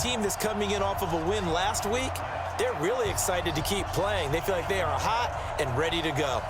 team that's coming in off of a win last week, they're really excited to keep playing. They feel like they are hot and ready to go.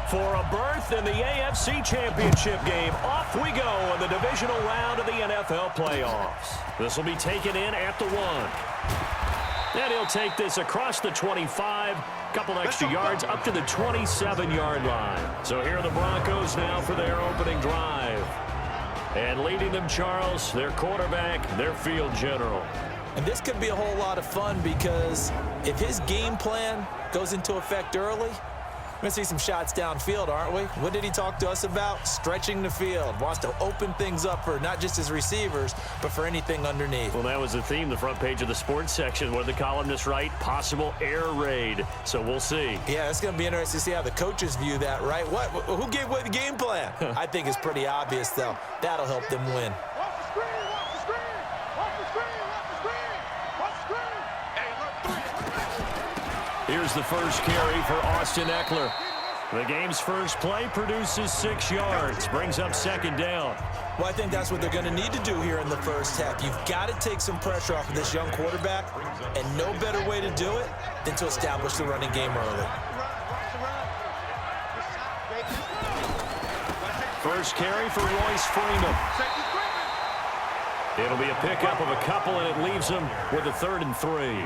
For a berth in the AFC Championship game, off we go in the divisional round of the NFL playoffs. This will be taken in at the 1. And he'll take this across the 25, couple extra yards up to the 27-yard line. So here are the Broncos now for their opening drive. And leading them, Charles, their quarterback, their field general. And this could be a whole lot of fun because if his game plan goes into effect early, we're going to see some shots downfield, aren't we? What did he talk to us about? Stretching the field. Wants to open things up for not just his receivers, but for anything underneath. Well, that was the theme, the front page of the sports section. What did the columnists write? Possible air raid. So we'll see. Yeah, it's going to be interesting to see how the coaches view that, right? Who gave away the game plan? I think it's pretty obvious, though. That'll help them win. Here's the first carry for Austin Eckler. The game's first play produces 6 yards, brings up second down. Well, I think that's what they're going to need to do here in the first half. You've got to take some pressure off of this young quarterback, and no better way to do it than to establish the running game early. First carry for Royce Freeman. It'll be a pickup of a couple, and it leaves them with a 3rd and 3.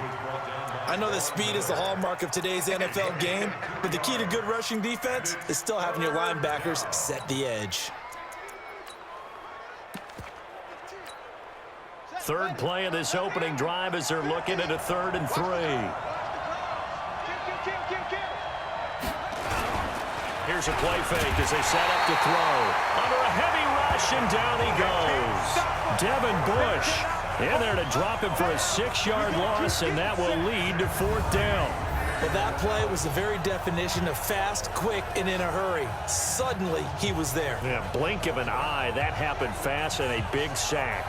I know that speed is the hallmark of today's NFL game, but the key to good rushing defense is still having your linebackers set the edge. Third play of this opening drive as they're looking at a 3rd and 3. Here's a play fake as they set up to throw. Under a heavy rush, and down he goes. Devin Bush in there to drop him for a 6-yard loss, and that will lead to 4th down. Well, that play was the very definition of fast, quick, and in a hurry. Suddenly, he was there. Yeah, blink of an eye. That happened fast, and a big sack.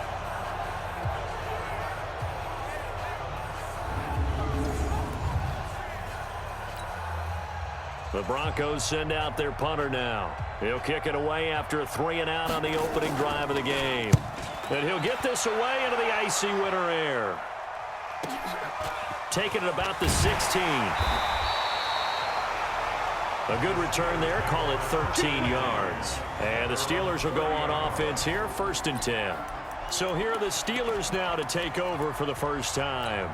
The Broncos send out their punter now. He'll kick it away after a 3-and-out on the opening drive of the game. And he'll get this away into the icy winter air. Taking it about the 16. A good return there. Call it 13 yards. And the Steelers will go on offense here. 1st and 10. So here are the Steelers now to take over for the first time.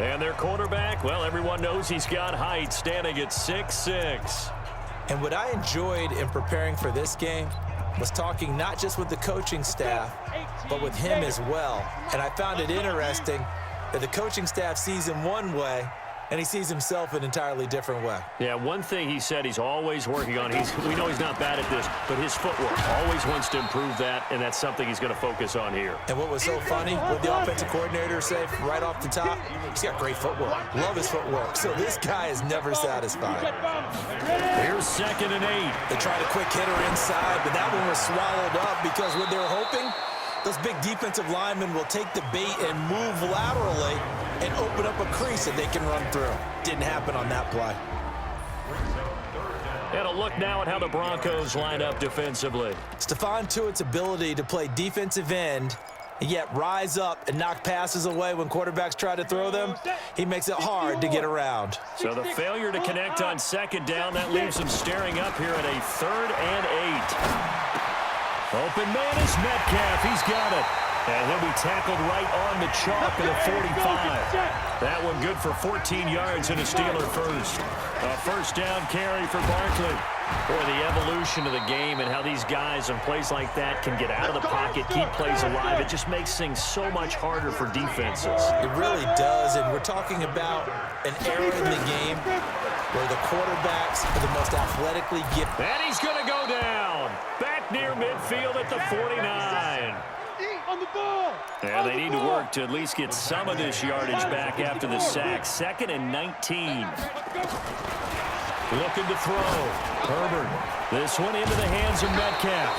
And their quarterback, well, everyone knows he's got height, standing at 6'6". And what I enjoyed in preparing for this game was talking not just with the coaching staff, but with him as well. And I found it interesting that the coaching staff sees him one way, and he sees himself an entirely different way. Yeah, one thing he said he's always working on, we know he's not bad at this, but his footwork, always wants to improve that, and that's something he's going to focus on here. And what was so funny, what the offensive coordinator said right off the top, he's got great footwork. Love his footwork. So this guy is never satisfied. Here's 2nd and 8. They tried a quick hitter inside, but that one was swallowed up because what they're hoping, those big defensive linemen will take the bait and move laterally and open up a crease that they can run through. Didn't happen on that play. And a look now at how the Broncos line up defensively. Stephon Tuitt's ability to play defensive end and yet rise up and knock passes away when quarterbacks try to throw them, he makes it hard to get around. So the failure to connect on 2nd down, that leaves him staring up here at a 3rd and 8. Open man is Metcalf. He's got it. And he'll be tackled right on the chalk of the 45. That one good for 14 yards and a Steeler first. A 1st down carry for Barkley. Boy, the evolution of the game and how these guys in plays like that can get out of the pocket, keep plays alive. It just makes things so much harder for defenses. It really does, and we're talking about an era in the game where the quarterbacks are the most athletically gifted. And he's going to go down. Back near midfield at the 49. And they need to work to at least get some of this yardage back after the sack. 2nd and 19. Looking to throw. Herbert. This one into the hands of Metcalf.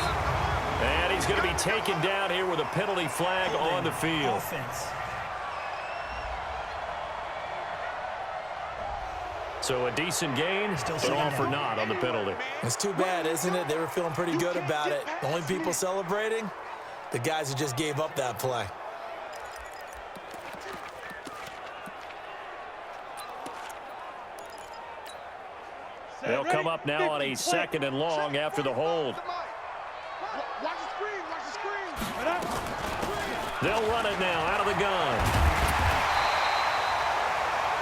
And he's going to be taken down here with a penalty flag on the field. So a decent gain, but all for naught on the penalty. It's too bad, isn't it? They were feeling pretty good about it. The only people celebrating, the guys who just gave up that play. They'll come up now on a 2nd and long after the hold. Watch the screen, watch the screen. They'll run it now out of the gun.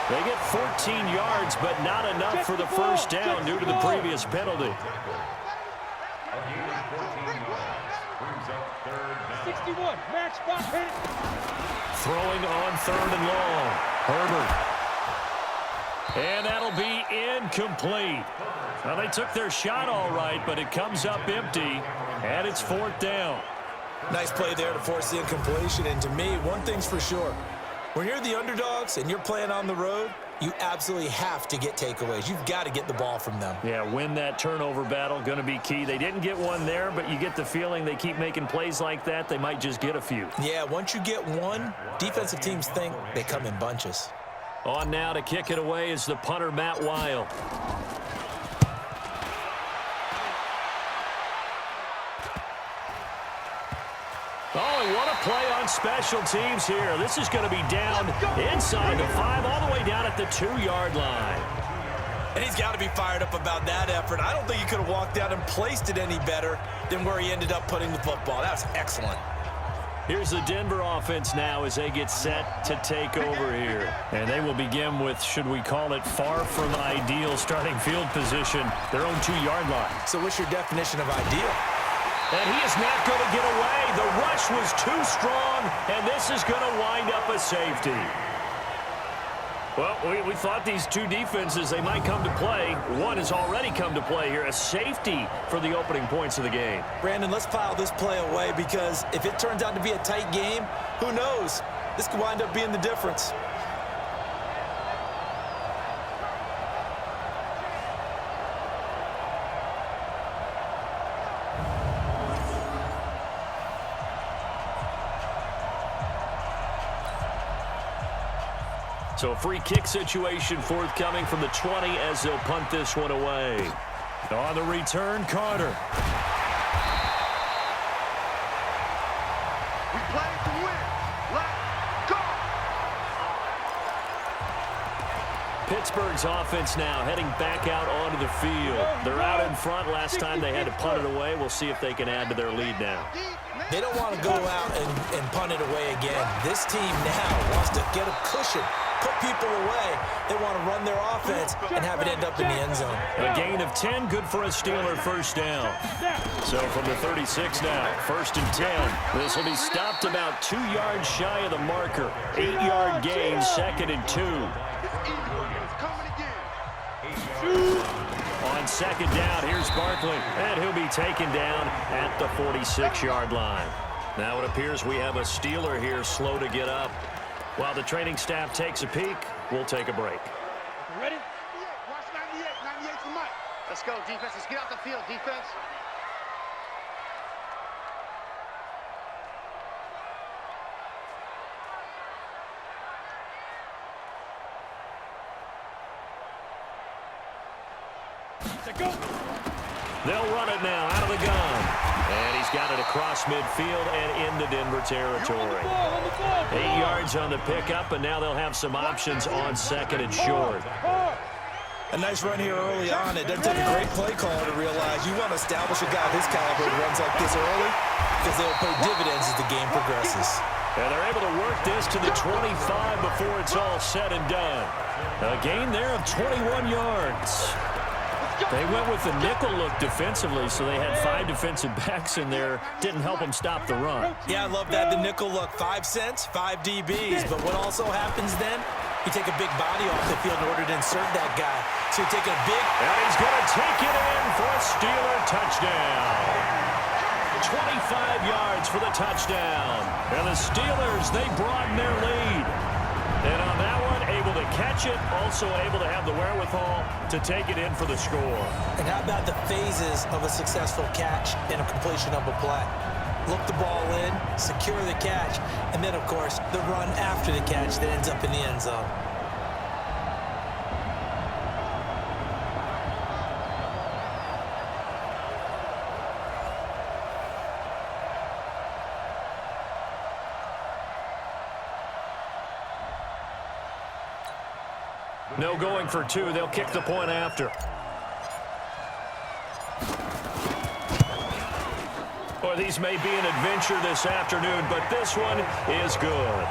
They get 14 yards, but not enough for the first down due to the previous penalty. 61, match spot, hit it. Throwing on 3rd and long. Herbert. And that'll be incomplete. Well, they took their shot all right, but it comes up empty, and it's 4th down. Nice play there to force the incompletion. And to me, one thing's for sure. When you're the underdogs and you're playing on the road, you absolutely have to get takeaways. You've got to get the ball from them. Yeah, win that turnover battle, going to be key. They didn't get one there, but you get the feeling they keep making plays like that, they might just get a few. Yeah, once you get one, defensive teams think they come in bunches. On now to kick it away is the punter, Matt Wild. Oh, and what a play on special teams here. This is going to be down inside the 5, all the way down at the 2-yard line. And he's got to be fired up about that effort. I don't think he could have walked out and placed it any better than where he ended up putting the football. That was excellent. Here's the Denver offense now as they get set to take over here. And they will begin with, should we call it, far from ideal starting field position, their own 2-yard line. So what's your definition of ideal? And he is not going to get away. The rush was too strong, and this is going to wind up a safety. Well, we thought these two defenses, they might come to play. One has already come to play here, a safety for the opening points of the game. Brandon, let's file this play away because if it turns out to be a tight game, who knows? This could wind up being the difference. So a free kick situation forthcoming from the 20 as they'll punt this one away. On the return, Carter. We play to win. Let's go. Pittsburgh's offense now heading back out onto the field. They're out in front. Last time they had to punt it away. We'll see if they can add to their lead now. They don't want to go out and punt it away again. This team now wants to get a cushion, put people away. They want to run their offense and have it end up in the end zone. A gain of 10, good for a Steeler first down. So from the 36 now, 1st and 10. This will be stopped about 2 yards shy of the marker. 8-yard gain, 2nd and 2. On 2nd down, here's Barkley, and he'll be taken down at the 46-yard line. Now it appears we have a Steeler here slow to get up. While the training staff takes a peek, we'll take a break. Ready? Watch 98. 98 for Mike. Let's go, defense. Let's get out the field, defense. Go. They'll run it now out of the gun. And he's got it across midfield and into Denver territory. 8 yards on the pickup, and now they'll have some options on 2nd and short. A nice run here early on. It doesn't take a great play caller to realize you want to establish a guy of his caliber who runs like this early because they'll pay dividends as the game progresses. And they're able to work this to the 25 before it's all said and done. A gain there of 21 yards. They went with the nickel look defensively, so they had 5 defensive backs in there. Didn't help them stop the run. Yeah, I love that, the nickel look. 5 cents, 5 DBs. But what also happens then, you take a big body off the field in order to insert that guy. So you're taking a big... And he's going to take it in for a Steeler touchdown. 25 yards for the touchdown. And the Steelers, they broaden their lead. And on that one, able to catch it, also able to have the wherewithal to take it in for the score. And how about the phases of a successful catch and a completion of a play? Look the ball in, secure the catch, and then, of course, the run after the catch that ends up in the end zone. No going for two. They'll kick the point after. Well, these may be an adventure this afternoon, but this one is good.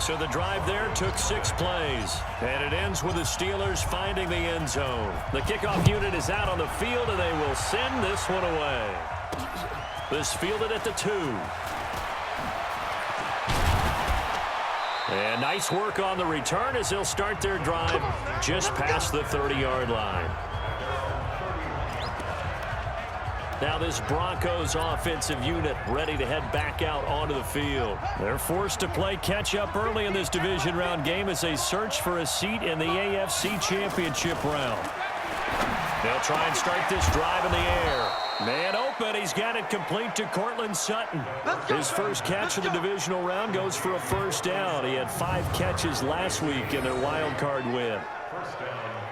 So the drive there took 6 plays, and it ends with the Steelers finding the end zone. The kickoff unit is out on the field, and they will send this one away. This fielded at the 2. And nice work on the return as they'll start their drive just past the 30-yard line. Now this Broncos offensive unit ready to head back out onto the field. They're forced to play catch-up early in this division round game as they search for a seat in the AFC Championship round. They'll try and start this drive in the air. Man open, he's got it complete to Cortland Sutton. His first catch of the divisional round goes for a first down. He had 5 catches last week in their wild card win.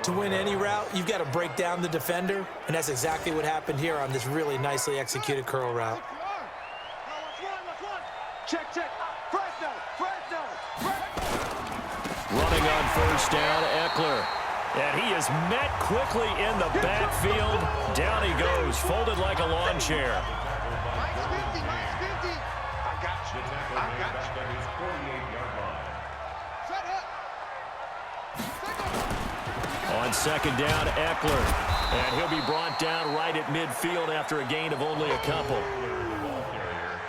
To win any route, you've got to break down the defender, and that's exactly what happened here on this really nicely executed curl route. Check. Running on first down, Eckler. And he is met quickly in the backfield. Down he goes, folded like a lawn chair. On second down, Eckler. And he'll be brought down right at midfield after a gain of only a couple.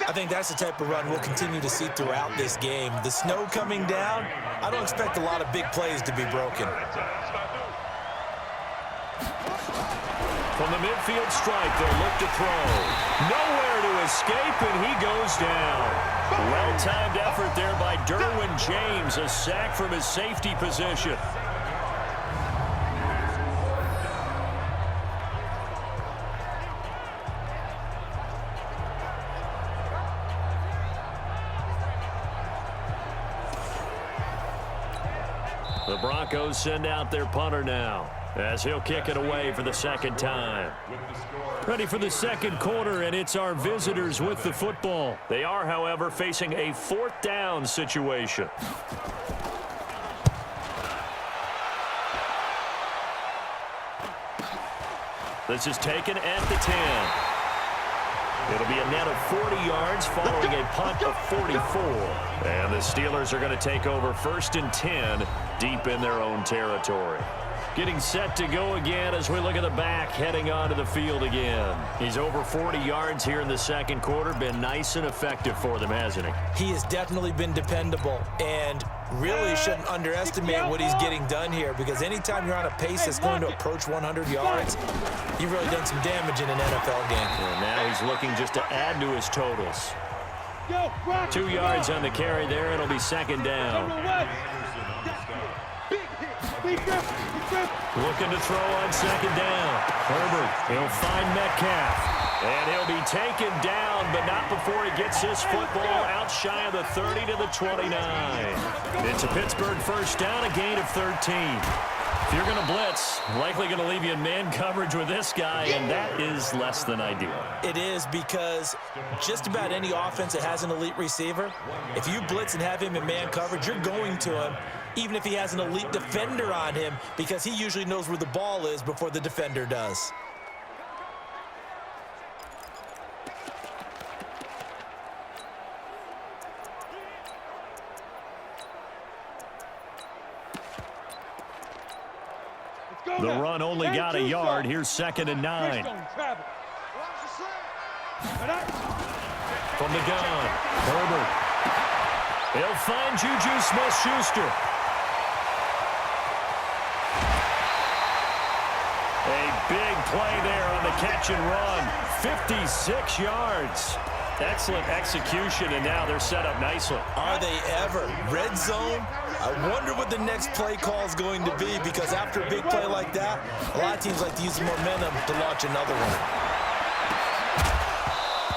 I think that's the type of run we'll continue to see throughout this game. The snow coming down, I don't expect a lot of big plays to be broken. From the midfield stripe, they'll look to throw. Nowhere to escape, and he goes down. Well-timed effort there by Derwin James, a sack from his safety position. The Broncos send out their punter now as he'll kick it away for the second time. Ready for the second quarter, and it's our visitors with the football. They are, however, facing a 4th down situation. This is taken at the 10. It'll be a net of 40 yards following a punt of 44. And the Steelers are going to take over 1st and 10 deep in their own territory. Getting set to go again as we look at the back heading onto the field again. He's over 40 yards here in the second quarter. Been nice and effective for them, hasn't he? He has definitely been dependable and really shouldn't underestimate what he's getting done here, because anytime you're on a pace that's going to approach 100 yards, you've really done some damage in an NFL game. And now he's looking just to add to his totals. 2 yards on the carry there. It'll be second down. Looking to throw on second down. Herbert, he'll find Metcalf. And he'll be taken down, but not before he gets his football out shy of the 30 to the 29. It's a Pittsburgh first down, a gain of 13. If you're going to blitz, likely going to leave you in man coverage with this guy, and that is less than ideal. It is, because just about any offense that has an elite receiver, if you blitz and have him in man coverage, you're going to him, even if he has an elite defender on him, because he usually knows where the ball is before the defender does. The run only got a yard. Here's 2nd and 9. From the gun, Herbert. He'll find Juju Smith-Schuster. A big play there on the catch and run. 56 yards. Excellent execution, and now they're set up nicely. Are they ever? Red zone? I wonder what the next play call is going to be, because after a big play like that, a lot of teams like to use the momentum to launch another one.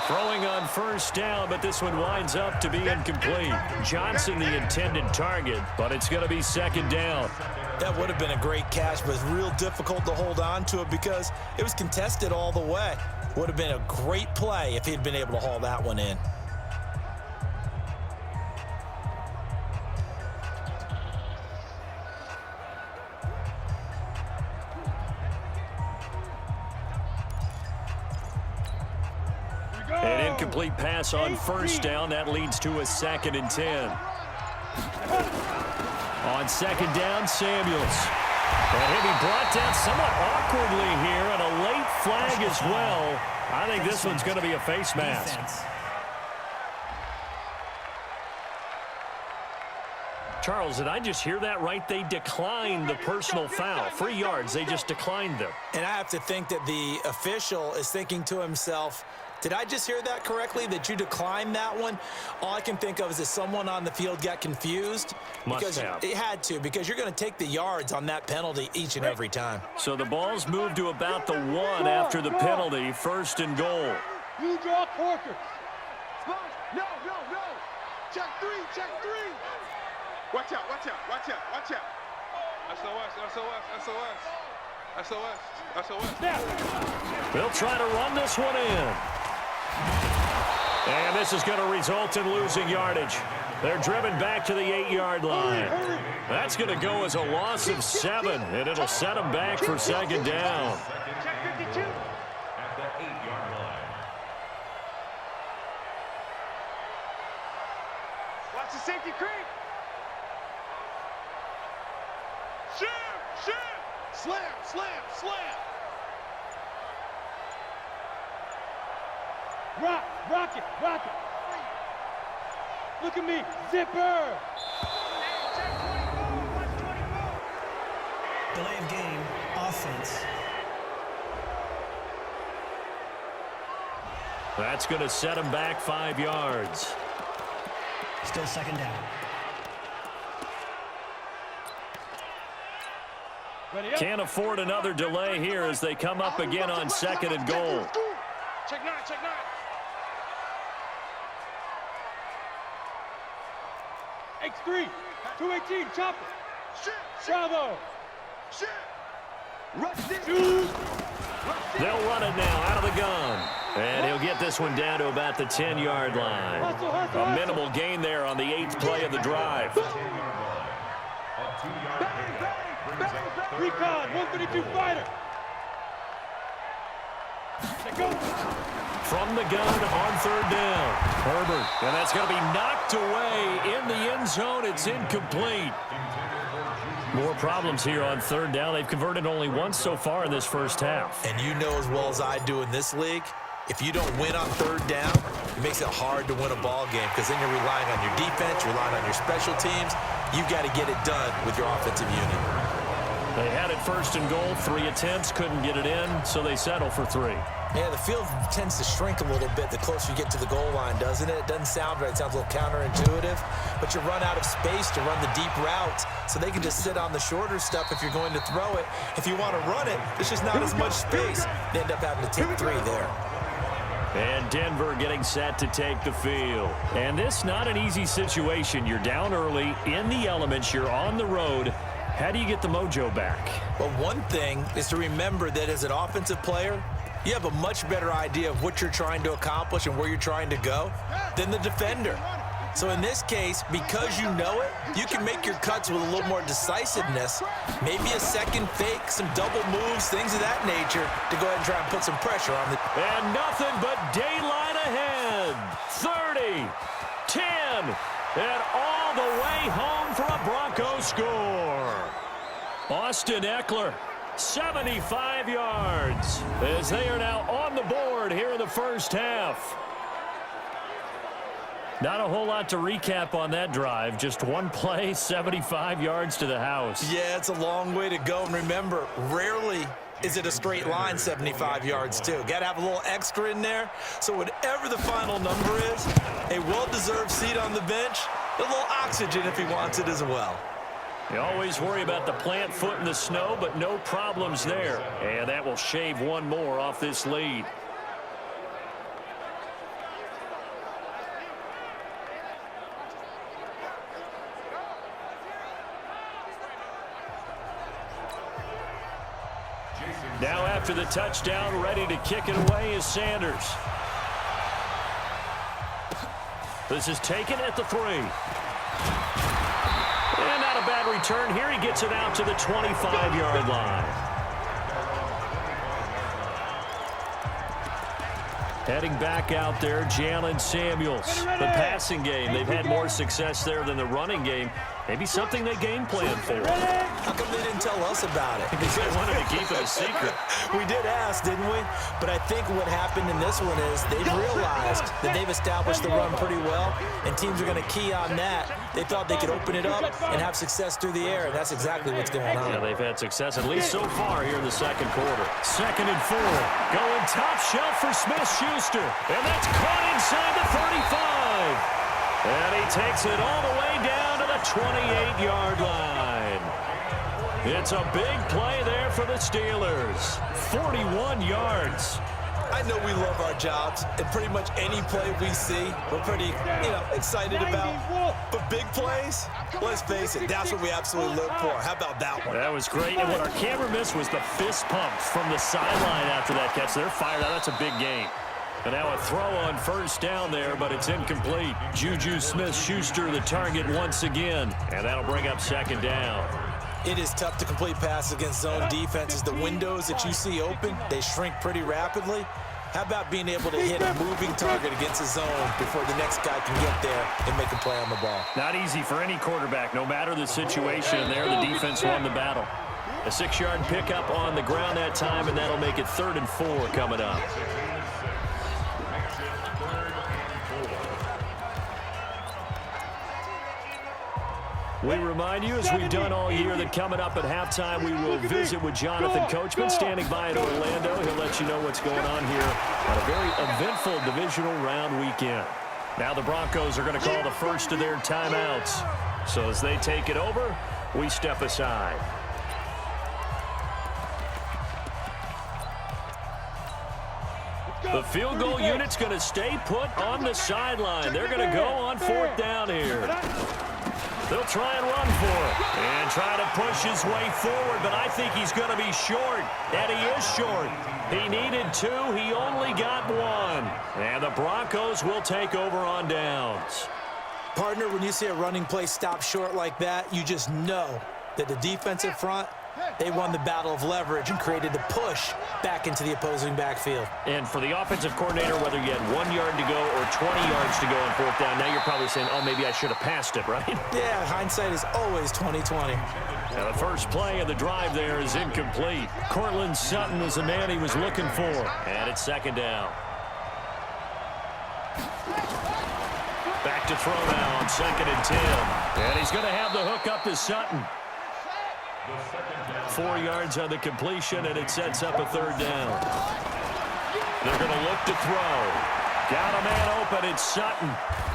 Throwing on first down, but this one winds up to be incomplete. Johnson the intended target, but it's going to be second down. That would have been a great catch, but it's real difficult to hold on to it because it was contested all the way. Would have been a great play if he'd been able to haul that one in. incomplete pass on first down. That leads to a 2nd and 10. On 2nd down, Samuels. And he'll be brought down somewhat awkwardly here, and a late flag as well. I think this one's going to be a face mask. Charles, did I just hear that right? They declined the personal foul. 3 yards, they just declined them. And I have to think that the official is thinking to himself, did I just hear that correctly, that you declined that one? All I can think of is that someone on the field got confused. Must have. It had to, because you're going to take the yards on that penalty each and every time. So the ball's moved to about the 1 after the penalty, 1st and goal. You draw Corker. No. Check three. Watch out. SOS. They'll try to run this one in. And this is going to result in losing yardage. They're driven back to the 8-yard line. That's going to go as a loss of 7, and it'll set them back for 2nd down. Check 52. At the 8-yard line. Watch the safety creep. Slam. Rock it. Look at me, zipper. Delay of game, offense. That's going to set them back 5 yards. Still 2nd down. Can't afford another delay here as they come up again on 2nd and goal. Check 9. X3, 218, chopper. Bravo. They'll run it now out of the gun. And he'll get this one down to about the 10-yard line. A minimal gain there on the 8th play of the drive. Recon, 132 fighter. From the gun on 3rd down. Herbert. And that's going to be knocked away in the end zone. It's incomplete. More problems here on 3rd down. They've converted only once so far in this first half. And you know as well as I do in this league, if you don't win on 3rd down, it makes it hard to win a ball game because then you're relying on your defense, you're relying on your special teams. You've got to get it done with your offensive unit. They had it 1st and goal, 3 attempts, couldn't get it in, so they settle for 3. Yeah, the field tends to shrink a little bit the closer you get to the goal line, doesn't it? It doesn't sound right. It sounds a little counterintuitive, but you run out of space to run the deep routes, so they can just sit on the shorter stuff if you're going to throw it. If you want to run it, there's just not as much space. They end up having to take 3 there. And Denver getting set to take the field. And this not an easy situation. You're down early, in the elements, you're on the road. How do you get the mojo back? Well, one thing is to remember that as an offensive player, you have a much better idea of what you're trying to accomplish and where you're trying to go than the defender. So in this case, because you know it, you can make your cuts with a little more decisiveness, maybe a second fake, some double moves, things of that nature, to go ahead and try and put some pressure on the... And nothing but daylight ahead. 30, 10, and all the way home for a Broncos score. Austin Eckler, 75 yards, as they are now on the board here in the first half. Not a whole lot to recap on that drive. Just one play, 75 yards to the house. Yeah, it's a long way to go. And remember, rarely is it a straight line 75 yards, too. Got to have a little extra in there. So whatever the final number is, a well-deserved seat on the bench, a little oxygen if he wants it as well. You always worry about the plant foot in the snow, but no problems there. And that will shave one more off this lead. Now after the touchdown, ready to kick it away is Sanders. This is taken at the 3. And not a bad return here. He gets it out to the 25-yard line. Heading back out there, Jalen Samuels. The passing game, they've had more success there than the running game. Maybe something they game plan for. How come they didn't tell us about it? Because they wanted to keep it a secret. We did ask, didn't we? But I think what happened in this one is they've realized that they've established the run pretty well, and teams are going to key on that. They thought they could open it up and have success through the air, and that's exactly what's going on. Yeah, they've had success, at least so far here in the second quarter. 2nd and 4. Going top shelf for Smith-Schuster. And that's caught inside the 35. And he takes it all the way down to the 28-yard line. It's a big play there for the Steelers. 41 yards. I know we love our jobs, and pretty much any play we see, we're pretty, excited about. But big plays, let's face it, that's what we absolutely live for. How about that one? That was great. And what our camera missed was the fist pump from the sideline after that catch. They're fired out. That's a big game. And now a throw on first down there, but it's incomplete. Juju Smith-Schuster the target once again. And that'll bring up 2nd down. It is tough to complete passes against zone defenses. The windows that you see open, they shrink pretty rapidly. How about being able to hit a moving target against a zone before the next guy can get there and make a play on the ball? Not easy for any quarterback, no matter the situation there. The defense won the battle. A 6-yard pickup on the ground that time, and that'll make it 3rd and 4 coming up. We remind you, as we've done all year, that coming up at halftime, we will visit with Jonathan Coachman, standing by in Orlando. He'll let you know what's going on here on a very eventful divisional round weekend. Now the Broncos are going to call the first of their timeouts. So as they take it over, we step aside. The field goal unit's going to stay put on the sideline. They're going to go on 4th down here. They'll try and run for it and try to push his way forward, but I think he's going to be short, and he is short. He needed 2. He only got 1. And the Broncos will take over on downs. Partner, when you see a running play stop short like that, you just know that the defensive front, they won the battle of leverage and created the push back into the opposing backfield. And for the offensive coordinator, whether you had 1 yard to go or 20 yards to go on 4th down, now you're probably saying, oh, maybe I should have passed it, right? Yeah, hindsight is always 20/20. Now the first play of the drive there is incomplete. Cortland Sutton was the man he was looking for. And it's 2nd down. Back to throw now on 2nd and 10. And he's going to have the hook up to Sutton. 4 yards on the completion, and it sets up a 3rd down. They're going to look to throw. Got a man open. It's Sutton.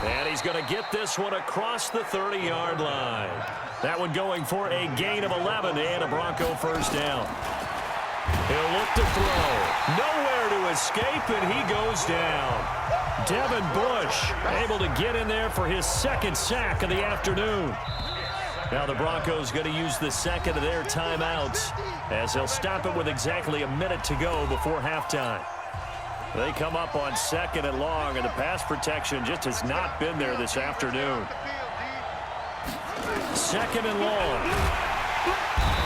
And he's going to get this one across the 30-yard line. That one going for a gain of 11 and a Bronco first down. He'll look to throw. Nowhere to escape, and he goes down. Devin Bush able to get in there for his 2nd sack of the afternoon. Now the Broncos going to use the 2nd of their timeouts as they'll stop it with exactly a minute to go before halftime. They come up on 2nd and long, and the pass protection just has not been there this afternoon. 2nd and long.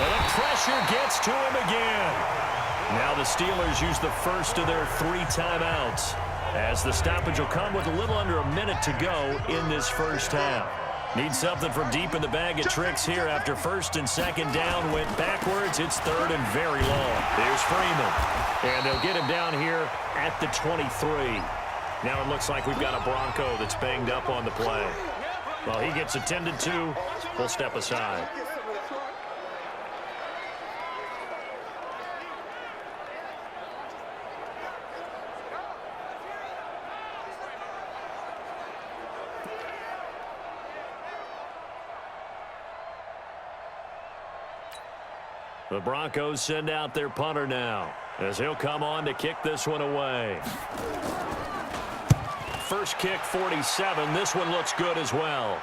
And the pressure gets to him again. Now the Steelers use the first of their 3 timeouts as the stoppage will come with a little under a minute to go in this first half. Need something from deep in the bag of tricks here after 1st and 2nd down went backwards. It's 3rd and very long. Here's Freeman. And they'll get him down here at the 23. Now it looks like we've got a Bronco that's banged up on the play. Well, he gets attended to. We'll step aside. The Broncos send out their punter now as he'll come on to kick this one away. First kick, 47. This one looks good as well.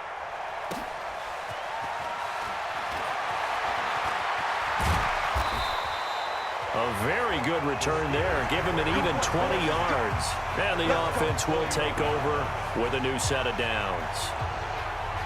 A very good return there. Give him an even 20 yards. And the offense will take over with a new set of downs.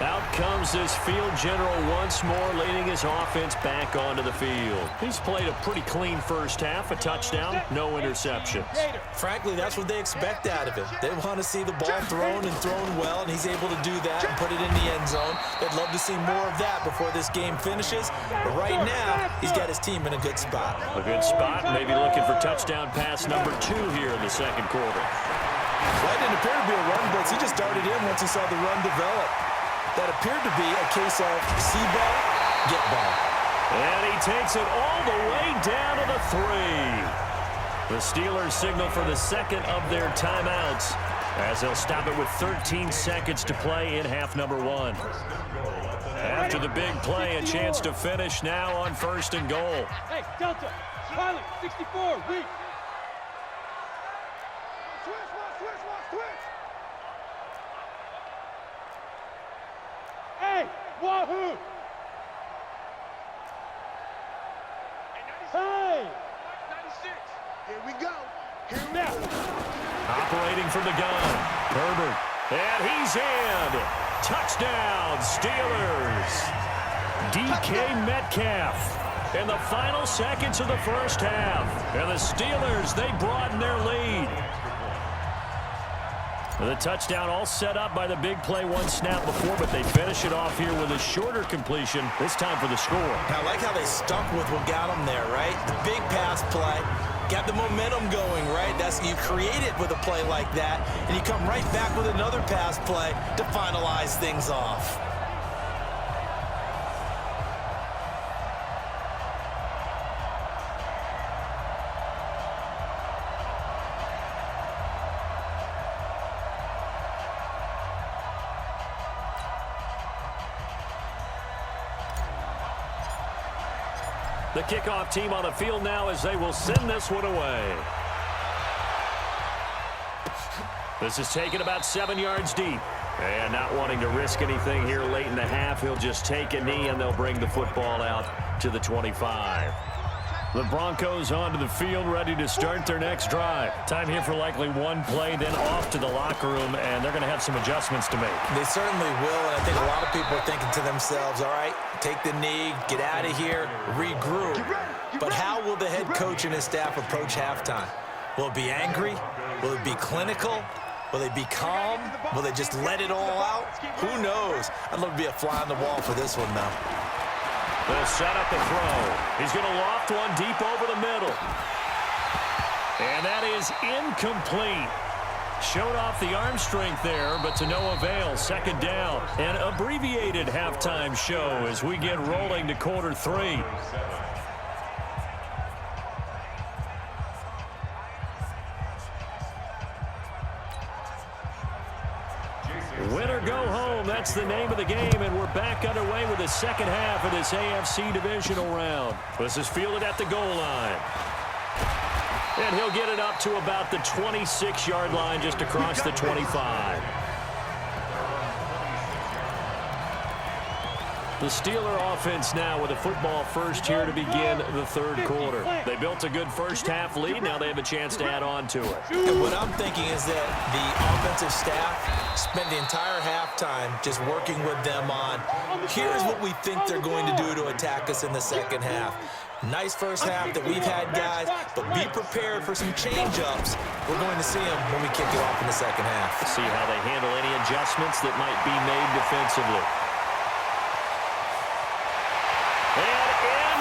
Out comes this field general once more, leading his offense back onto the field. He's played a pretty clean first half, a touchdown, no interceptions. Frankly, that's what they expect out of him. They want to see the ball thrown and thrown well, and he's able to do that and put it in the end zone. They'd love to see more of that before this game finishes. But right now, he's got his team in a good spot. A good spot, maybe looking for touchdown pass number 2 here in the second quarter. Well, it didn't appear to be a run blitz. He just darted in once he saw the run develop. That appeared to be a case of see ball, get ball. And he takes it all the way down to the 3. The Steelers signal for the second of their timeouts as they'll stop it with 13 seconds to play in half number 1. After the big play, a chance to finish now on 1st and goal. Hey, Delta, pilot, 64, reach. Hey, wahoo! Hey! 96. Here we go. Here we Now. go. Operating from the gun, Herbert. And he's in. Touchdown, Steelers. DK Metcalf in the final seconds of the first half. And the Steelers, they broaden their lead. The touchdown all set up by the big play one snap before, but they finish it off here with a shorter completion, this time for the score. I like how they stuck with what got them there, right? The big pass play, got the momentum going, right? That's you create it with a play like that, and you come right back with another pass play to finalize things off. The kickoff team on the field now as they will send this one away. This is taken about 7 yards deep. And not wanting to risk anything here late in the half, he'll just take a knee and they'll bring the football out to the 25. The Broncos onto the field, ready to start their next drive. Time here for likely one play, then off to the locker room, and they're going to have some adjustments to make. They certainly will, and I think a lot of people are thinking to themselves, all right, take the knee, get out of here, regroup. But how will the head coach and his staff approach halftime? Will it be angry? Will it be clinical? Will they be calm? Will they just let it all out? Who knows? I'd love to be a fly on the wall for this one, though. They'll set up the throw. He's going to loft one deep over the middle. And that is incomplete. Showed off the arm strength there, but to no avail. Second down. An abbreviated halftime show as we get rolling to quarter 3. Win or go home, that's the name of the game, and we're back underway with the second half of this AFC divisional round. This is fielded at the goal line. And he'll get it up to about the 26-yard line, just across the 25. The Steeler offense now with a football first here to begin the third quarter. They built a good first half lead. Now they have a chance to add on to it. And what I'm thinking is that the offensive staff spent the entire halftime just working with them on, here's what we think they're going to do to attack us in the second half. Nice first half that we've had, guys, but be prepared for some change-ups. We're going to see them when we kick it off in the second half. See how they handle any adjustments that might be made defensively.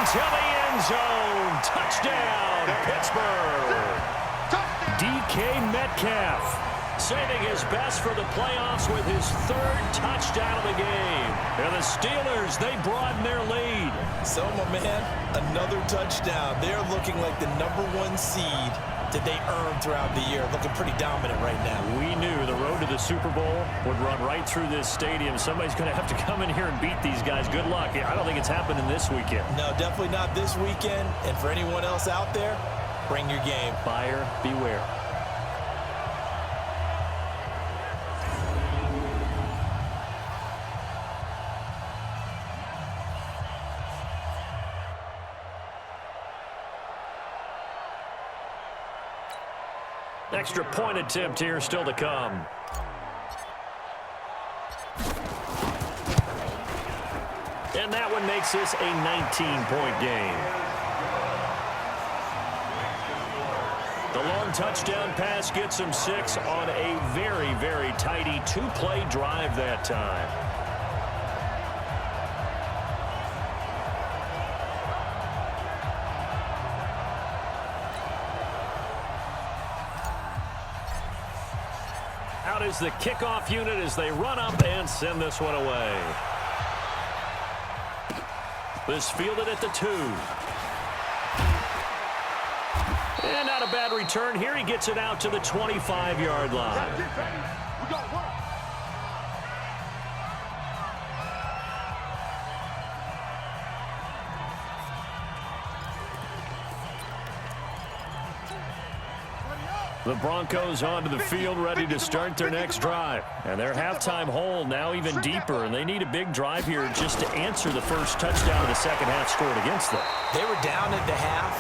To the end zone. Touchdown, Pittsburgh. DK Metcalf saving his best for the playoffs with his third touchdown of the game. And the Steelers, they broaden their lead. So, my man, another touchdown. They're looking like the #1 seed that they earned throughout the year. Looking pretty dominant right now. We knew the road to the Super Bowl would run right through this stadium. Somebody's going to have to come in here and beat these guys. Good luck. I don't think it's happening this weekend. No, definitely not this weekend. And for anyone else out there, bring your game. Buyer beware. Extra point attempt here still to come. And that one makes this a 19-point game. The long touchdown pass gets him 6 on a very, very tidy 2-play drive that time. Out is the kickoff unit as they run up and send this one away. This fielded at the 2. And not a bad return here. He gets it out to the 25-yard line. We got work. The Broncos onto the field ready to start their next drive. And their halftime hole now even deeper, and they need a big drive here just to answer the first touchdown of the second half scored against them. They were down at the half.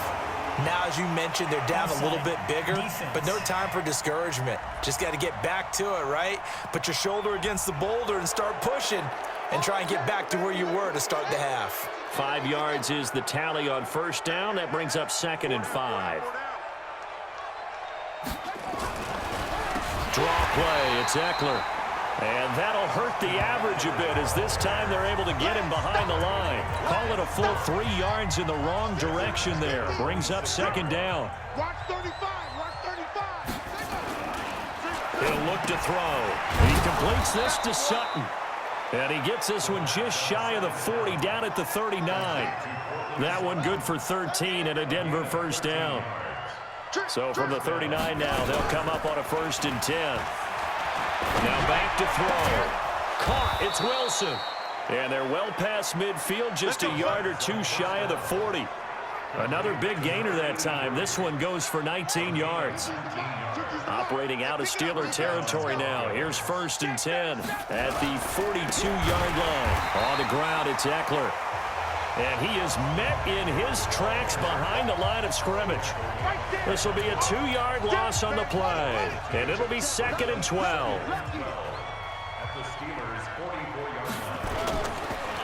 Now, as you mentioned, they're down a little bit bigger, but no time for discouragement. Just got to get back to it, right? Put your shoulder against the boulder and start pushing and try and get back to where you were to start the half. 5 yards is the tally on first down. That brings up 2nd and 5. Draw play, it's Eckler. And that'll hurt the average a bit as this time they're able to get him behind the line. Call it a full 3 yards in the wrong direction there. Brings up 2nd down. Watch 35. Watch 35. He'll look to throw. He completes this to Sutton. And he gets this one just shy of the 40 down at the 39. That one good for 13 and a Denver first down. So from the 39 now, they'll come up on a 1st and 10. Now back to throw. Caught. It's Wilson. And they're well past midfield, just a yard or 2 shy of the 40. Another big gainer that time. This one goes for 19 yards. Operating out of Steeler territory now. Here's 1st and 10 at the 42-yard line. On the ground, it's Eckler. And he is met in his tracks behind the line of scrimmage. This will be a 2-yard loss on the play. And it'll be 2nd and 12.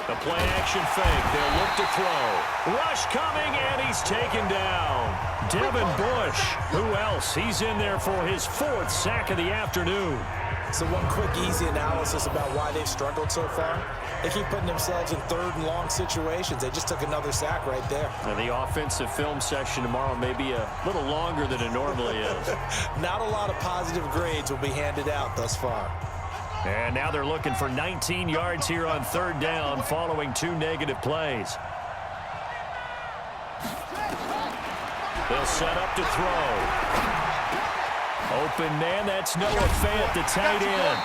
The play action fake. They'll look to throw. Rush coming, and he's taken down. Devin Bush. Who else? He's in there for his 4th sack of the afternoon. So one quick, easy analysis about why they've struggled so far. They keep putting themselves in 3rd and long situations. They just took another sack right there. And the offensive film session tomorrow may be a little longer than it normally is. Not a lot of positive grades will be handed out thus far. And now they're looking for 19 yards here on 3rd down following 2 negative plays. They'll set up to throw. Open man, that's Noah Fant, the tight end.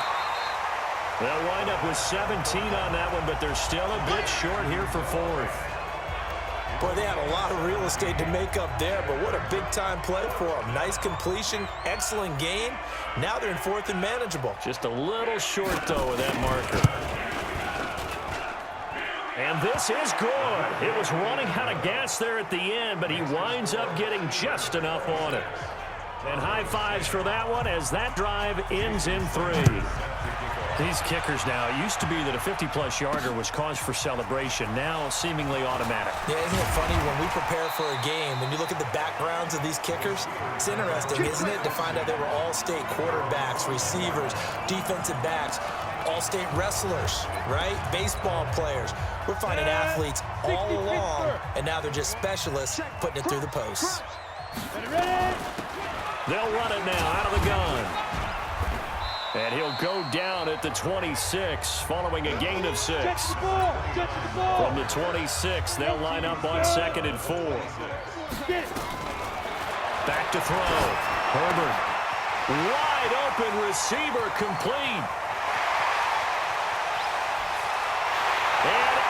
They'll wind up with 17 on that one, but they're still a bit short here for 4th. Boy, they had a lot of real estate to make up there, but what a big-time play for them. Nice completion, excellent gain. Now they're in 4th and manageable. Just a little short, though, with that marker. And this is good. It was running out of gas there at the end, but he winds up getting just enough on it. And high fives for that one as that drive ends in 3. These kickers now, it used to be that a 50-plus yarder was cause for celebration. Now seemingly automatic. Yeah, isn't it funny when we prepare for a game, when you look at the backgrounds of these kickers, it's interesting, isn't it, to find out they were all-state quarterbacks, receivers, defensive backs, all-state wrestlers, right? Baseball players. We're finding athletes all along, and now they're just specialists putting it through the posts. They'll run it now out of the gun. And he'll go down at the 26 following a gain of 6. From the 26, they'll line up on 2nd and 4. Back to throw. Herbert. Wide open receiver complete. And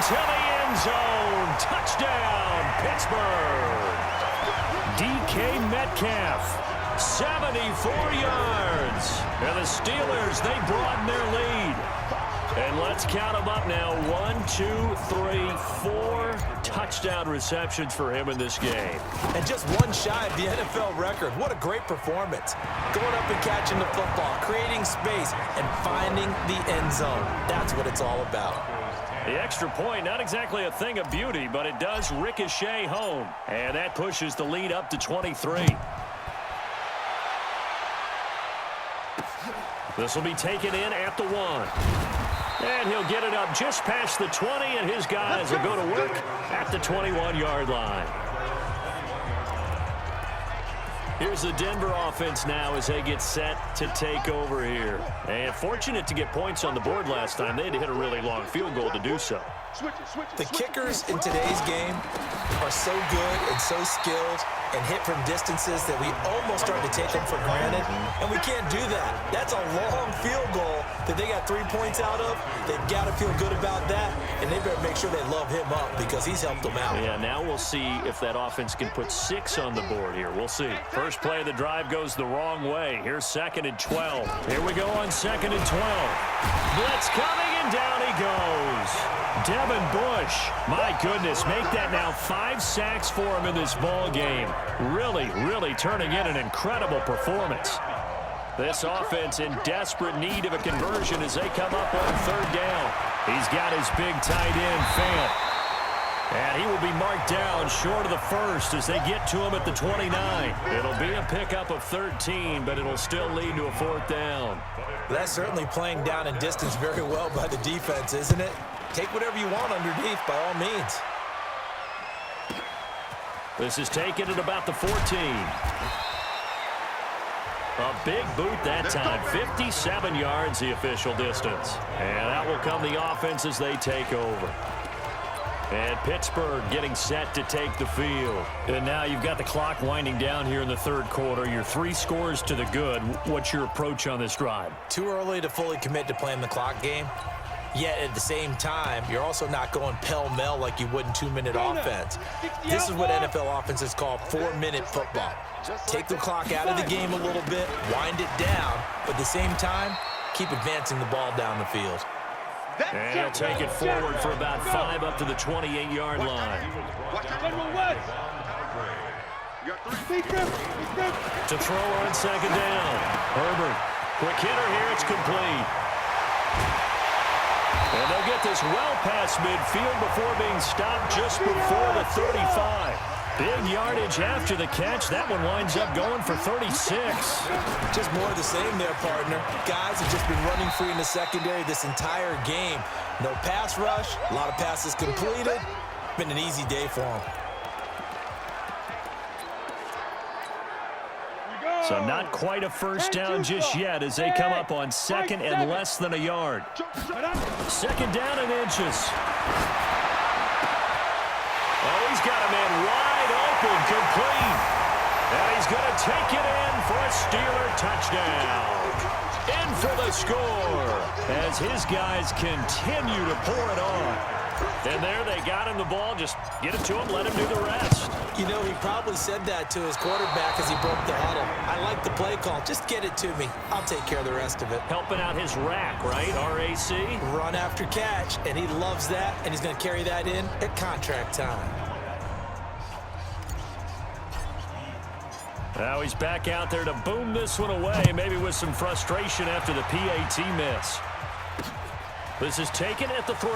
into the end zone. Touchdown, Pittsburgh. DK Metcalf. 74 yards. And the Steelers, they broaden their lead. And let's count them up now. 1, 2, 3, 4 touchdown receptions for him in this game. And just one shy of the NFL record. What a great performance. Going up and catching the football, creating space, and finding the end zone. That's what it's all about. The extra point, not exactly a thing of beauty, but it does ricochet home. And that pushes the lead up to 23. This will be taken in at the 1. And he'll get it up just past the 20, and his guys will go to work at the 21-yard line. Here's the Denver offense now as they get set to take over here. And fortunate to get points on the board last time. They had to hit a really long field goal to do so. The kickers in today's game are so good and so skilled and hit from distances that we almost start to take them for granted, and we can't do that. That's a long field goal that they got 3 points out of. They've got to feel good about that, and they better make sure they love him up because he's helped them out. Yeah, now we'll see if that offense can put 6 on the board here. We'll see. First play of the drive goes the wrong way. Here's 2nd and 12. Here we go on 2nd and 12. Blitz coming, and down he goes. Devin Bush, my goodness, make that now 5 sacks for him in this ball game. Really turning in an incredible performance. This offense in desperate need of a conversion as they come up on 3rd down. He's got his big tight end, Fant. And he will be marked down short of the first as they get to him at the 29. It'll be a pickup of 13, but it'll still lead to a 4th down. That's certainly playing down in distance very well by the defense, isn't it? Take whatever you want underneath by all means. This is taken at about the 14. A big boot that time. 57 yards the official distance. And that will come the offense as they take over. And Pittsburgh getting set to take the field. And now you've got the clock winding down here in the 3rd quarter. You're 3 scores to the good. What's your approach on this drive? Too early to fully commit to playing the clock game. Yet at the same time, you're also not going pell-mell like you would in 2-minute offense. This is what NFL offenses call 4-minute football. Take the clock out of the game a little bit, wind it down, but at the same time, keep advancing the ball down the field. And he'll take it forward for about 5 up to the 28-yard line. To throw on 2nd down. Herbert, quick hitter here, it's complete. And they'll get this well past midfield before being stopped just before the 35. Big yardage after the catch. That one winds up going for 36. Just more of the same there, partner. Guys have just been running free in the secondary this entire game. No pass rush, a lot of passes completed. Been an easy day for them. So not quite a first down just yet as they come up on 2nd and less than a yard. 2nd down and inches. Oh, he's got a man wide open, complete. And he's going to take it in for a Steeler touchdown. In for the score as his guys continue to pour it on. And there they got him the ball. Just get it to him, let him do the rest. You know, he probably said that to his quarterback as he broke the huddle. I like the play call. Just get it to me. I'll take care of the rest of it. Helping out his rack, right? RAC? Run after catch, and he loves that, and he's going to carry that in at contract time. Now he's back out there to boom this one away, maybe with some frustration after the PAT miss. This is taken at the 3.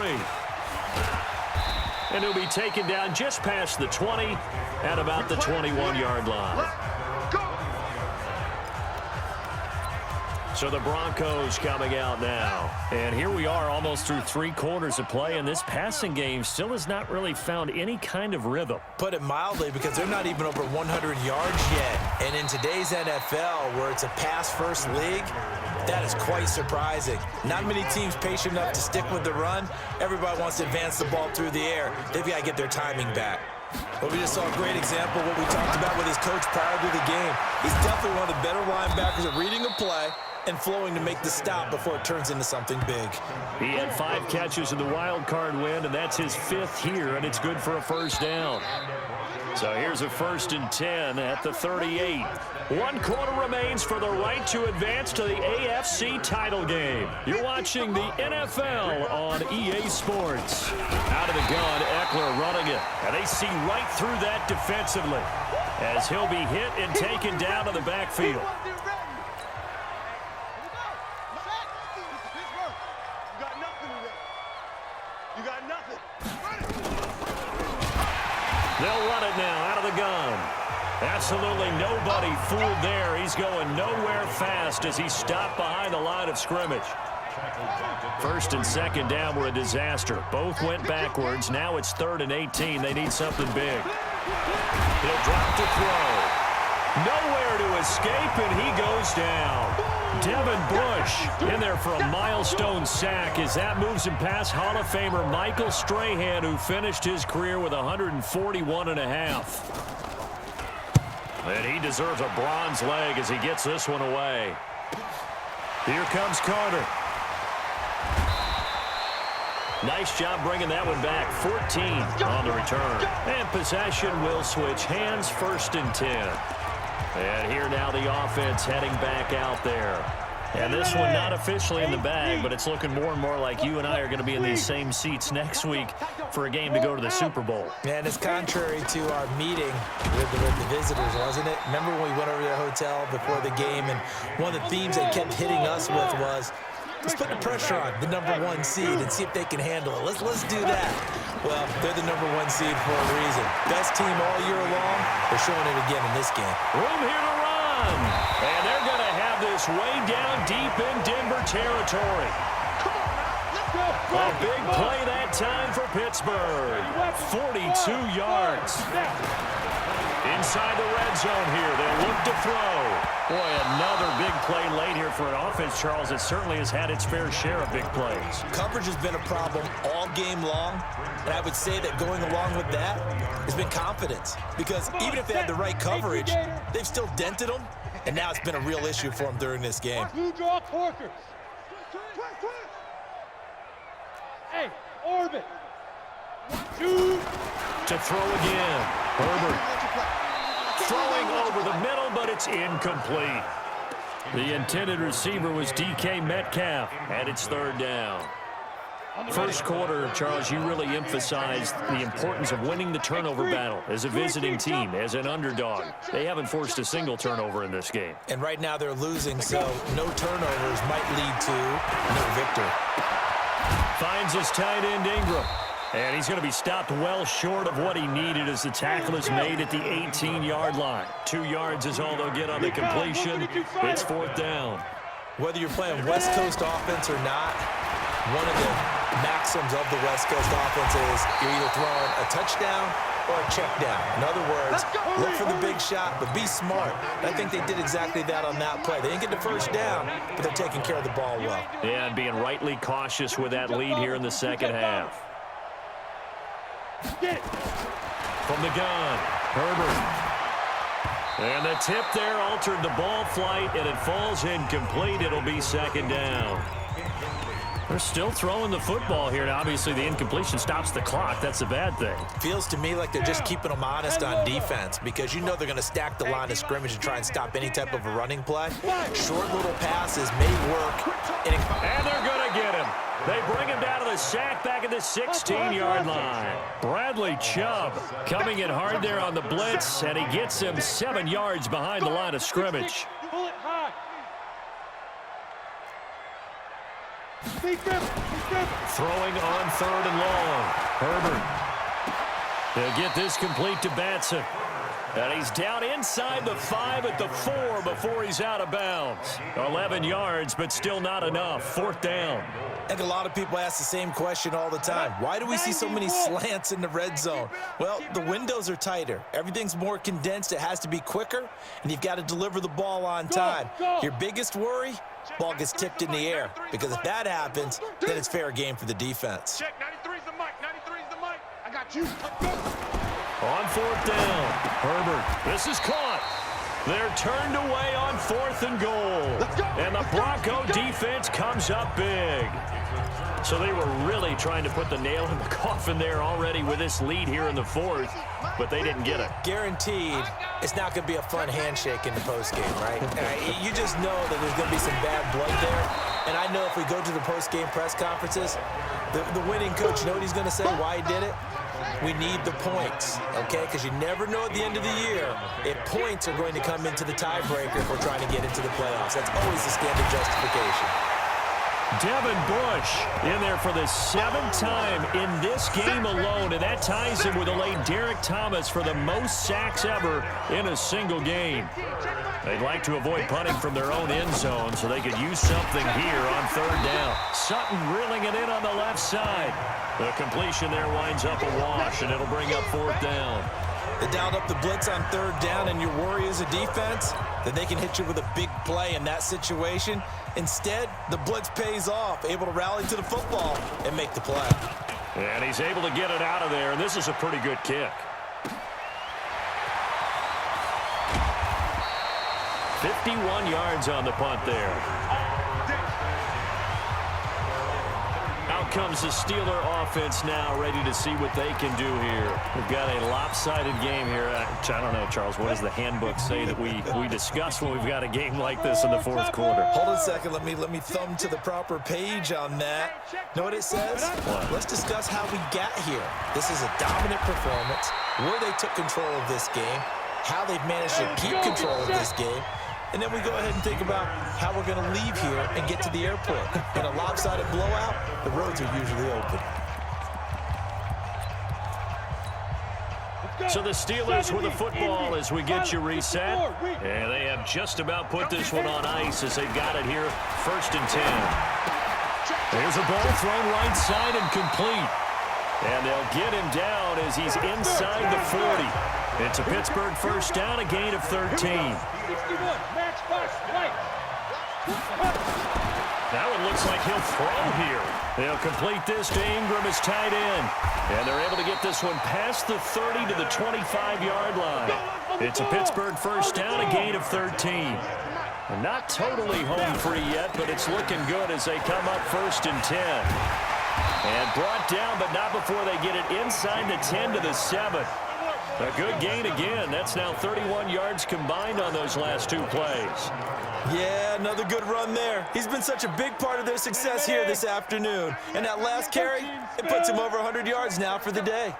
And he'll be taken down just past the 20 at about the 21-yard line. So the Broncos coming out now. And here we are almost through 3 quarters of play, and this passing game still has not really found any kind of rhythm. Put it mildly, because they're not even over 100 yards yet. And in today's NFL, where it's a pass-first league, that is quite surprising. Not many teams patient enough to stick with the run. Everybody wants to advance the ball through the air. They've got to get their timing back. But we just saw a great example of what we talked about with his coach prior to the game. He's definitely one of the better linebackers at reading a play and flowing to make the stop before it turns into something big. He had 5 catches in the wild card win, and that's his 5th here, and it's good for a first down. So here's a 1st and 10 at the 38. 1 quarter remains for the right to advance to the AFC title game. You're watching the NFL on EA Sports. Out of the gun, Eckler running it. And they see right through that defensively as he'll be hit and taken down to the backfield. You got Absolutely nobody fooled there. He's going nowhere fast as he stopped behind the line of scrimmage. First and second down were a disaster. Both went backwards. Now it's 3rd and 18. They need something big. He'll drop to throw. Nowhere to escape, and he goes down. Devin Bush in there for a milestone sack as that moves him past Hall of Famer Michael Strahan, who finished his career with 141.5. And he deserves a bronze leg as he gets this one away. Here comes Carter. Nice job bringing that one back. 14 on the return. And possession will switch hands, 1st and 10. And here now the offense heading back out there. And this one not officially in the bag, but it's looking more and more like you and I are going to be in these same seats next week for a game to go to the Super Bowl. And it's contrary to our meeting with the visitors, wasn't it? Remember when we went over to the hotel before the game, and one of the themes they kept hitting us with was, let's put the pressure on the #1 seed and see if they can handle it. Let's do that. Well, they're the #1 seed for a reason. Best team all year long. They're showing it again in this game. Room here to run. And they're going to have this way down deep in Denver territory. A big play that time for Pittsburgh. 42 yards. Inside the red zone here. They'll look to throw. Boy, another big play late here for an offense, Charles, that certainly has had its fair share of big plays. Coverage has been a problem all game long, and I would say that going along with that has been confidence. Because even if they had the right coverage, they've still dented them, and now it's been a real issue for them during this game. Hey, orbit. 2. To throw again. Herbert. Throwing over the middle, but it's incomplete. The intended receiver was DK Metcalf, and it's 3rd down. First quarter, Charles, you really emphasized the importance of winning the turnover battle as a visiting team, as an underdog. They haven't forced a single turnover in this game. And right now they're losing, so no turnovers might lead to no victory. Finds his tight end Ingram. And he's going to be stopped well short of what he needed as the tackle is made at the 18-yard line. 2 yards is all they'll get on the completion. It's 4th down. Whether you're playing West Coast offense or not, one of the maxims of the West Coast offense is you're either throwing a touchdown or a check down. In other words, look for the big shot, but be smart. I think they did exactly that on that play. They didn't get the first down, but they're taking care of the ball well. Yeah, and being rightly cautious with that lead here in the second half. From the gun, Herbert. And the tip there altered the ball flight, and it falls incomplete. It'll be 2nd down. They're still throwing the football here. Now, obviously, the incompletion stops the clock. That's a bad thing. Feels to me like they're just keeping them honest on defense because you know they're going to stack the line of scrimmage and try and stop any type of a running play. Short little passes may work. And they're going to get him. They bring him down to the sack back at the 16-yard line. Bradley Chubb coming in hard there on the blitz, and he gets him 7 yards behind the line of scrimmage. Throwing on 3rd and long. Herbert. He'll get this complete to Batson. And he's down inside the 5 at the 4 before he's out of bounds. 11 yards, but still not enough. 4th down. I think a lot of people ask the same question all the time. Why do we see so many slants in the red zone? Well, the windows are tighter. Everything's more condensed. It has to be quicker, and you've got to deliver the ball on time. Your biggest worry? Ball gets tipped in the air, because if that happens, then it's fair game for the defense. Check, 93's the mic, 93's the mic. I got you. On 4th down, Herbert. This is caught. They're turned away on 4th and goal. And the Bronco defense comes up big. So they were really trying to put the nail in the coffin there already with this lead here in the 4th, but they didn't get it. Guaranteed, it's not going to be a fun handshake in the postgame, right? You just know that there's going to be some bad blood there. And I know if we go to the postgame press conferences, the winning coach, you know what he's going to say, why he did it? We need the points, okay? Because you never know at the end of the year if points are going to come into the tiebreaker if we're trying to get into the playoffs. That's always the standard justification. Devin Bush in there for the 7th time in this game alone, and that ties him with the late Derek Thomas for the most sacks ever in a single game. They'd like to avoid punting from their own end zone so they could use something here on 3rd down. Sutton reeling it in on the left side. The completion there winds up a wash, and it'll bring up 4th down. They dialed up the blitz on 3rd down, and your worry as a defense that they can hit you with a big play in that situation. Instead, the blitz pays off, able to rally to the football and make the play. And he's able to get it out of there, and this is a pretty good kick. 51 yards on the punt there. Out comes the Steeler offense now, ready to see what they can do here. We've got a lopsided game here. I don't know, Charles, what does the handbook say that we discuss when we've got a game like this in the 4th quarter? Hold on a second. Let me thumb to the proper page on that. Know what it says? What? Let's discuss how we got here. This is a dominant performance, where they took control of this game, how they've managed to keep control of this game, and then we go ahead and think about how we're going to leave here and get to the airport. In a lopsided blowout, the roads are usually open. So the Steelers with the football as we get you reset. And they have just about put this one on ice as they've got it here, 1st and 10. There's a ball thrown right side and complete. And they'll get him down as he's inside the 40. It's a Pittsburgh 1st down, a gain of 13. That one looks like he'll throw here. They'll complete this to Ingram as tight end. And they're able to get this one past the 30 to the 25-yard line. It's a Pittsburgh 1st down, a gain of 13. They're not totally home free yet, but it's looking good as they come up 1st and 10. And brought down, but not before they get it inside the 10 to the 7. A good gain again. That's now 31 yards combined on those last 2 plays. Yeah, another good run there. He's been such a big part of their success here this afternoon. And that last carry, it puts him over 100 yards now for the day.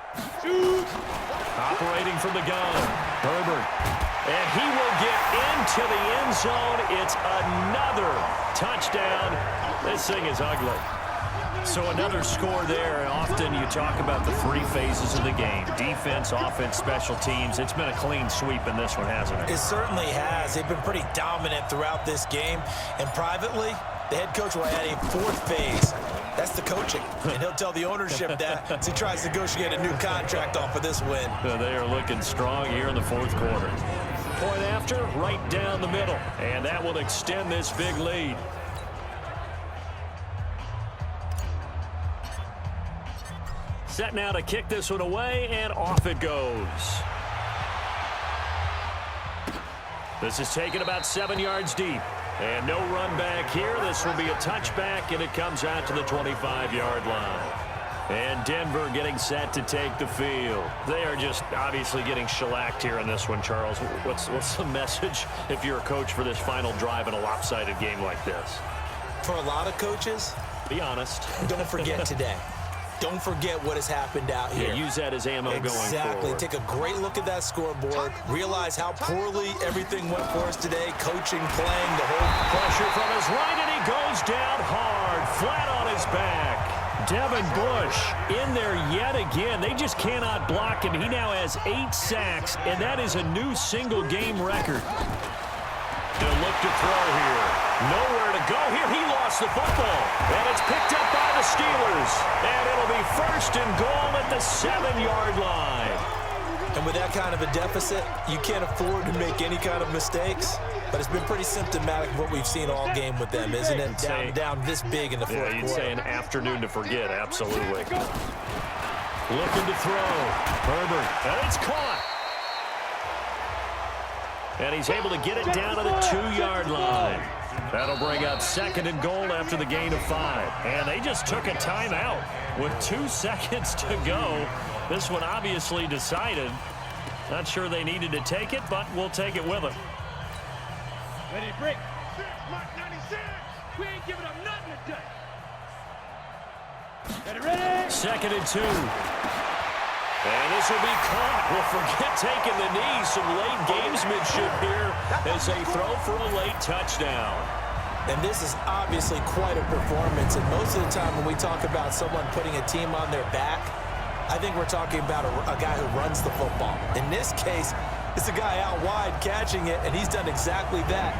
Operating from the gun, Herbert. And he will get into the end zone. It's another touchdown. This thing is ugly. So another score there. Often you talk about the 3 phases of the game. Defense, offense, special teams. It's been a clean sweep in this one, hasn't it? It certainly has. They've been pretty dominant throughout this game. And privately, the head coach will add a 4th phase. That's the coaching. And he'll tell the ownership that as he tries to negotiate a new contract off of this win. They are looking strong here in the 4th quarter. Point after, right down the middle. And that will extend this big lead. Set now to kick this one away, and off it goes. This is taken about 7 yards deep. And no run back here. This will be a touchback, and it comes out to the 25-yard line. And Denver getting set to take the field. They are just obviously getting shellacked here in this one, Charles. What's the message if you're a coach for this final drive in a lopsided game like this? For a lot of coaches, be honest. Don't forget today. Don't forget what has happened out here. Yeah, use that as ammo going forward. Exactly. Take a great look at that scoreboard. Realize how poorly everything went for us today. Coaching, playing, the whole pressure from his right, and he goes down hard, flat on his back. Devin Bush in there yet again. They just cannot block him. He now has 8 sacks, and that is a new single-game record. They'll look to throw here. Nowhere to go here. He lost the football. And it's picked up by the Steelers. And it'll be 1st and goal at the 7-yard line. And with that kind of a deficit, you can't afford to make any kind of mistakes. But it's been pretty symptomatic of what we've seen all game with them, isn't it? Down this big in the 4th quarter. You'd say an afternoon to forget, absolutely. Looking to throw. Herbert. And it's caught. And he's able to get it down to the 2-yard line. That'll bring up 2nd and goal after the gain of 5. And they just took a timeout with 2 seconds to go. This one obviously decided. Not sure they needed to take it, but we'll take it with them. Ready to break. Mark 96. We ain't giving up nothing today. Ready. 2nd and 2. And this will be caught. Well, forget taking the knee. Some late gamesmanship here as they throw for a late touchdown. And this is obviously quite a performance. And most of the time when we talk about someone putting a team on their back, I think we're talking about a guy who runs the football. In this case, it's a guy out wide catching it, and he's done exactly that,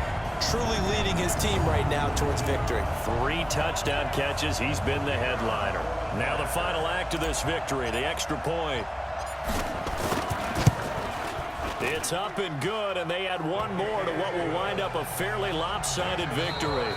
truly leading his team right now towards victory. 3 touchdown catches. He's been the headliner. Now the final act of this victory, the extra point. It's up and good, and they add one more to what will wind up a fairly lopsided victory.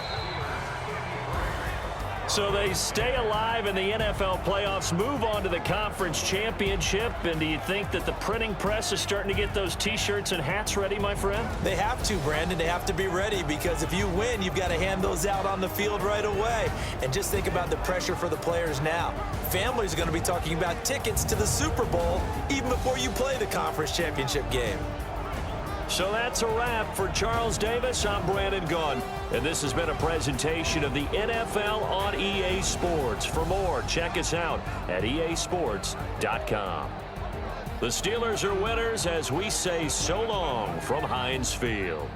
So they stay alive in the NFL playoffs, move on to the conference championship. And do you think that the printing press is starting to get those T-shirts and hats ready, my friend? They have to, Brandon. They have to be ready because if you win, you've got to hand those out on the field right away. And just think about the pressure for the players now. Families are going to be talking about tickets to the Super Bowl even before you play the conference championship game. So that's a wrap for Charles Davis. I'm Brandon Gunn, and this has been a presentation of the NFL on EA Sports. For more, check us out at easports.com. The Steelers are winners as we say so long from Heinz Field.